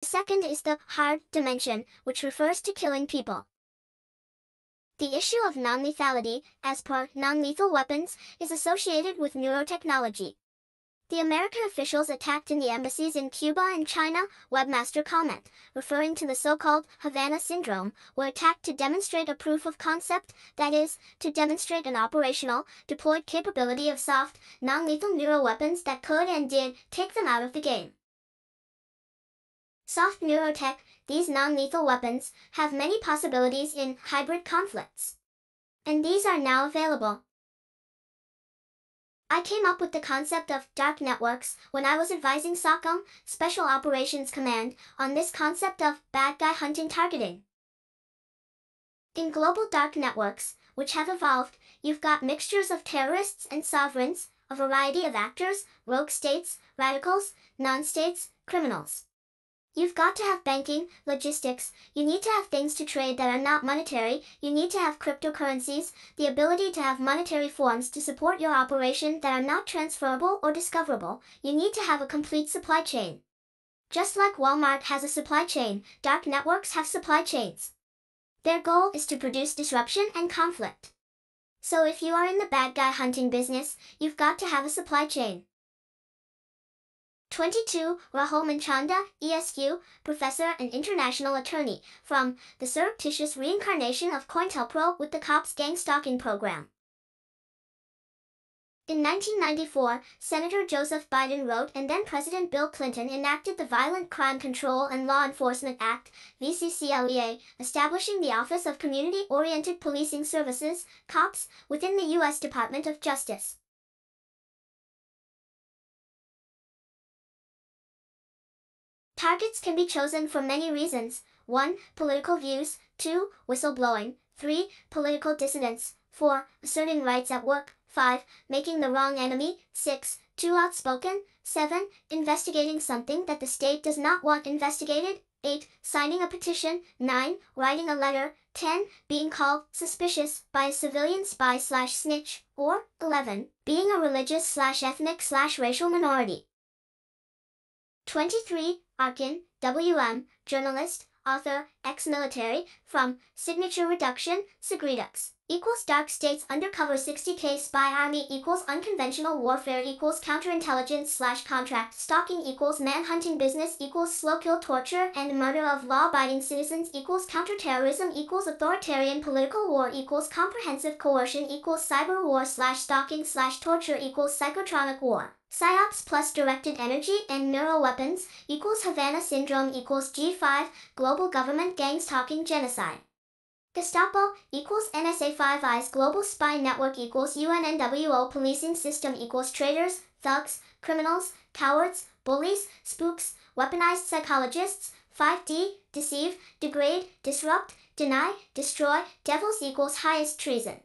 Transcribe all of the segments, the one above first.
second is the hard dimension, which refers to killing people. The issue of non-lethality, as per non-lethal weapons, is associated with neurotechnology. The American officials attacked in the embassies in Cuba and China, webmaster comment, referring to the so-called Havana syndrome, were attacked to demonstrate a proof of concept, that is, to demonstrate an operational, deployed capability of soft, non-lethal neuroweapons that could and did take them out of the game. Soft neurotech, these non-lethal weapons, have many possibilities in hybrid conflicts. And these are now available. I came up with the concept of dark networks when I was advising SOCOM, Special Operations Command, on this concept of bad guy hunting targeting. In global dark networks, which have evolved, you've got mixtures of terrorists and sovereigns, a variety of actors, rogue states, radicals, non-states, criminals. You've got to have banking, logistics, you need to have things to trade that are not monetary, you need to have cryptocurrencies, the ability to have monetary forms to support your operation that are not transferable or discoverable, you need to have a complete supply chain. Just like Walmart has a supply chain, dark networks have supply chains. Their goal is to produce disruption and conflict. So if you are in the bad guy hunting business, you've got to have a supply chain. 22. Rahul Manchanda, ESQ, professor and international attorney, from The Surreptitious Reincarnation of COINTELPRO with the Cops Gang-Stalking Program. In 1994, Senator Joseph Biden wrote and then President Bill Clinton enacted the Violent Crime Control and Law Enforcement Act, VCCLEA, establishing the Office of Community-Oriented Policing Services, COPS, within the U.S. Department of Justice. Targets can be chosen for many reasons. 1. Political views. 2. Whistleblowing. 3. Political dissidents. 4. Asserting rights at work. 5. Making the wrong enemy. 6. Too outspoken. 7. Investigating something that the state does not want investigated. 8. Signing a petition. 9. Writing a letter. 10. Being called suspicious by a civilian spy/snitch. Or 11. Being a religious/ethnic/racial minority. 23. Arkin, W.M., journalist, author, ex-military, from Signature Reduction, Segredux, equals Dark States Undercover 60K Spy Army equals Unconventional Warfare equals Counterintelligence/Contract Stalking equals Manhunting Business equals Slow Kill Torture and Murder of Law-Abiding Citizens equals Counterterrorism equals Authoritarian Political War equals Comprehensive Coercion equals Cyber War/Stalking/Torture equals Psychotronic War. PSYOPs plus Directed Energy and Neuroweapons equals Havana Syndrome equals G5, Global Government Gang-Stalking Genocide. Gestapo equals NSA Five Eyes Global Spy Network equals UNNWO Policing System equals traitors, thugs, criminals, cowards, bullies, spooks, weaponized psychologists. 5D, deceive, degrade, disrupt, deny, destroy, devils equals highest treason.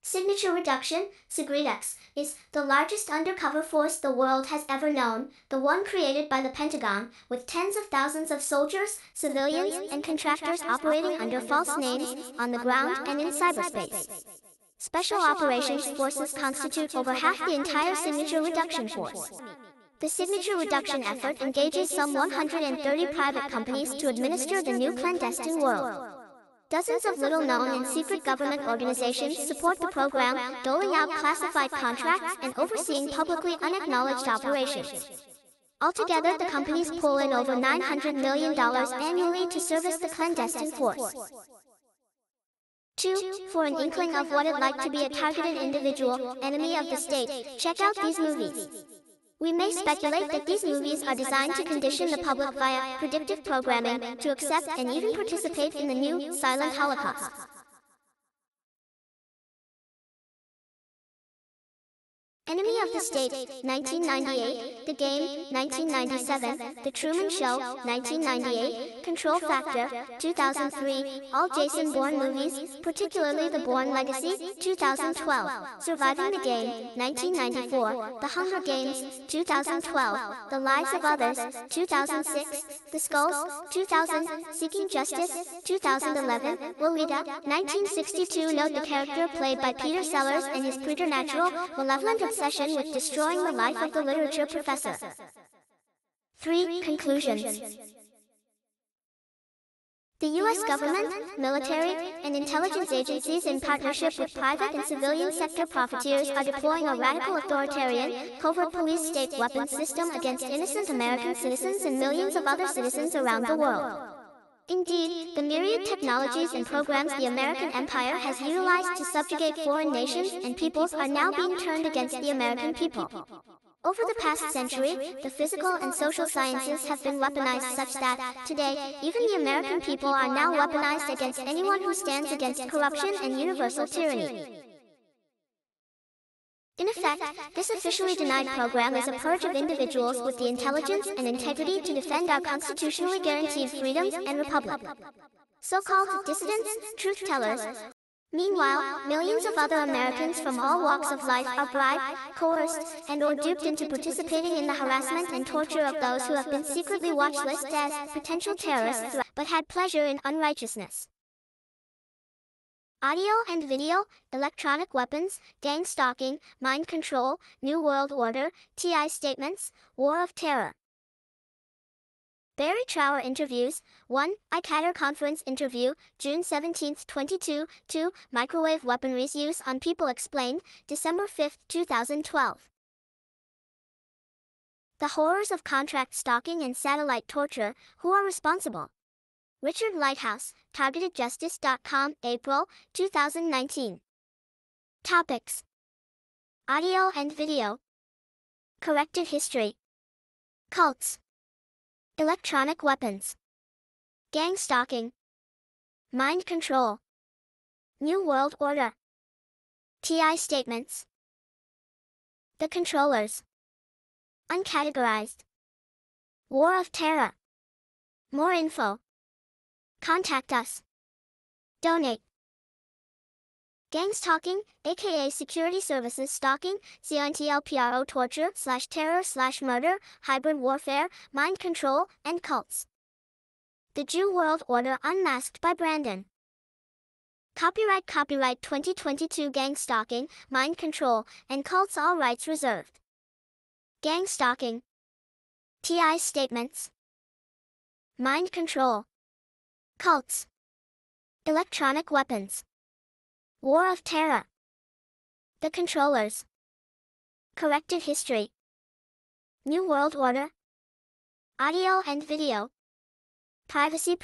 Signature Reduction, Segredux, is the largest undercover force the world has ever known, the one created by the Pentagon, with tens of thousands of soldiers, civilians, and contractors operating under false names, on the ground and in cyberspace. Special Operations Forces constitute over half the entire Signature Reduction Force. The Signature Reduction effort engages some 130 private companies to administer the new clandestine world. Dozens of little-known and secret government organizations support the program, doling out classified contracts and overseeing publicly unacknowledged operations. Altogether, the companies pull in over $900 million annually to service the clandestine force. 2. For an inkling of what it's like to be a targeted individual, enemy of the state, check out these movies. We may speculate that these movies are designed to condition the public via predictive programming to accept and even participate in the new silent Holocaust. Enemy of the State, 1998, The Game, 1997, The Truman Show, 1998, Control Factor, 2003, all Jason Bourne movies, particularly The Bourne Legacy, 2012, Surviving the Game, 1994, The Hunger Games, 2012, The Lives of Others, 2006, The Skulls, 2000, Seeking Justice, 2011, Lolita, 1962. Note the character played by Peter Sellers and his preternatural, malevolent obsession with destroying the life of the literature professor. 3. Conclusions. The U.S. government, military, and intelligence agencies in partnership with private and civilian sector profiteers are deploying a radical authoritarian, covert police state weapons system against innocent American citizens and millions of other citizens around the world. Indeed, the myriad technologies and programs the American empire has utilized to subjugate foreign nations and peoples are now being turned against the American people. Over the past century, the physical and social sciences have been weaponized such that, today, even the American people are now weaponized against anyone who stands against corruption and universal tyranny. In effect, this officially denied program is a purge of individuals with the intelligence and integrity to defend our constitutionally guaranteed freedoms and republic. So-called dissidents, truth-tellers. Meanwhile, millions of other Americans from all walks of life are bribed, coerced, and/or duped into participating in the harassment and torture of those who have been secretly watchlisted as potential terrorists but had pleasure in unrighteousness. Audio and video, electronic weapons, gang stalking, mind control, New World Order, TI statements, War of Terror. Barry Trower interviews, 1. ICATR conference interview, June 17, 22, 2. Microwave weaponry's use on people explained, December 5, 2012. The horrors of contract stalking and satellite torture, who are responsible? Richard Lighthouse, TargetedJustice.com, April, 2019. Topics: Audio and video. Corrected history. Cults. Electronic weapons. Gang stalking. Mind control. New World Order. TI statements. The controllers. Uncategorized. War of Terror. More info. Contact us. Donate. Gang stalking, aka security services stalking, CONTLPRO torture/terror/murder, hybrid warfare, mind control, and cults. The Jew World Order unmasked by Brandon. Copyright 2022 Gang stalking, mind control, and cults, all rights reserved. Gang stalking. TI statements. Mind control. Cults. Electronic weapons. War of Terror. The controllers. Corrected history. New World Order. Audio and video. Privacy